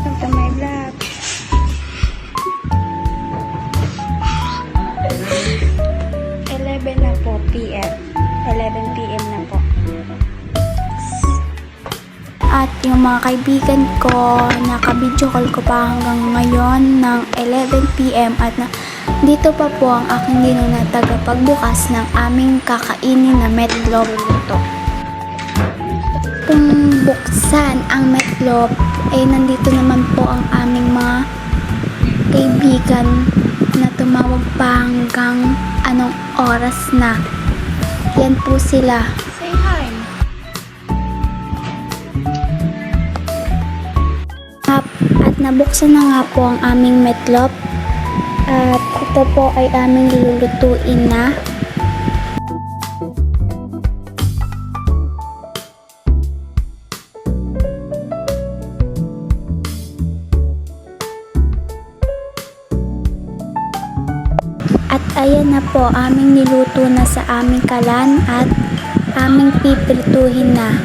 Welcome to my vlog. 11 na po PM. 11 PM na po. At yung mga kaibigan ko, naka-video call ko pa hanggang ngayon ng 11 PM at dito pa po ang aking ninong na tagapagbukas ng aming kakainin na meatloaf nito. Kung buksan ang meatloaf, ay nandito naman po ang aming mga kaibigan na tumawag pa hanggang anong oras na. Yan po sila. Say hi! At nabuksan na nga po ang aming meatloaf. At ito po ay aming lulutuin na. At ayan na po, aming niluto na sa aming kalan at aming pipirituhin na.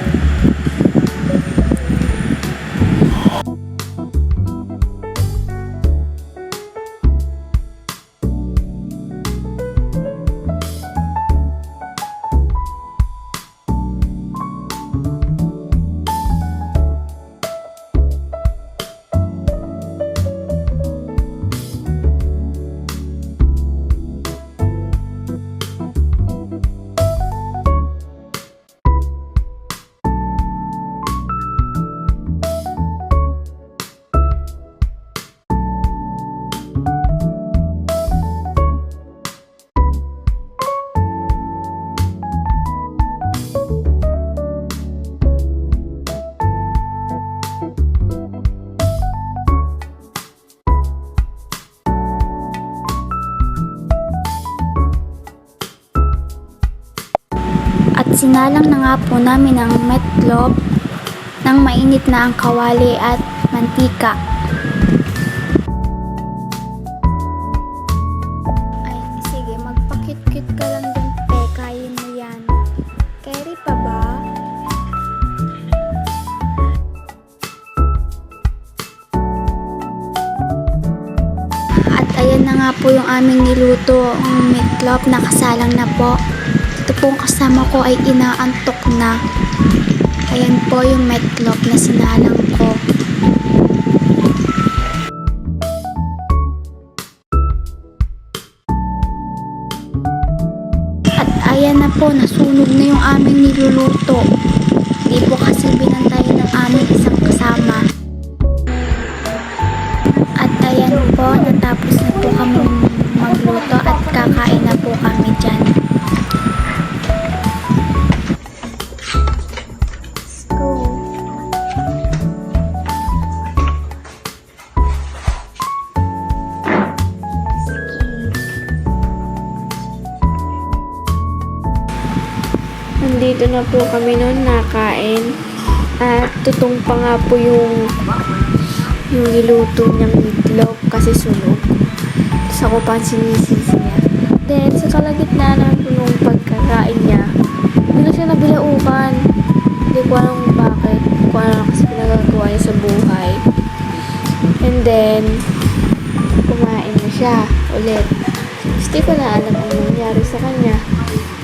At sinalang na nga po namin ang meatloaf ng mainit na ang kawali at mantika. Ay, sige, magpakit-kit ka lang dun, pe. Kaya mo yan. Carry pa ba? At ayan na nga po yung aming niluto, ang meatloaf, nakasalang na po. Ito pong kasama ko ay inaantok na. Ayan po yung meatloaf na sinalang ko. At ayan na po, nasunog na yung aming niluluto. Hindi po kasi binantayan ng aming isang kasama. At ayan po, natapos na po kami magluto at kakain na po kami dyan. Nandito na po kami noon nakain at tutong pa nga po yung niluto niyang meatloaf kasi sunog. Tapos ako pa sinisisi niya. Then sa kalagitnaan po nung pagkakain niya, hindi siya nabilaukan. Hindi ko alam kung bakit. Hindi ko alam kasi pinagagawa niya sa buhay. And then, kumain na siya ulit. Tapos di ko na alam ang nangyari sa kanya.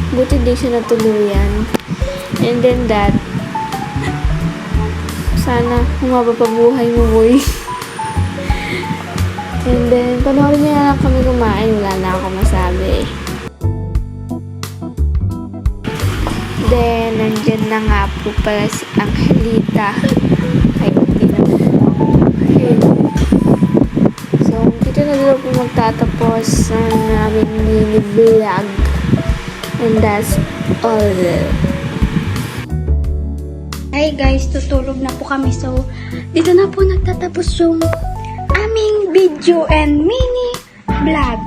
Buti di siya natuluyan. And then that, sana humaba pa buhay mo, boy. And then, panoorin niya na lang kami kumain. Wala na ako masabi. Then, nandyan na nga po pala si Angelita. Ay, hindi naman ako. Ayun. So, dito na dito po magtatapos ang aming mini-vlog. And that's all. Hi guys, tutulog na po kami. So, dito na po nagtatapos yung aming video and mini vlog.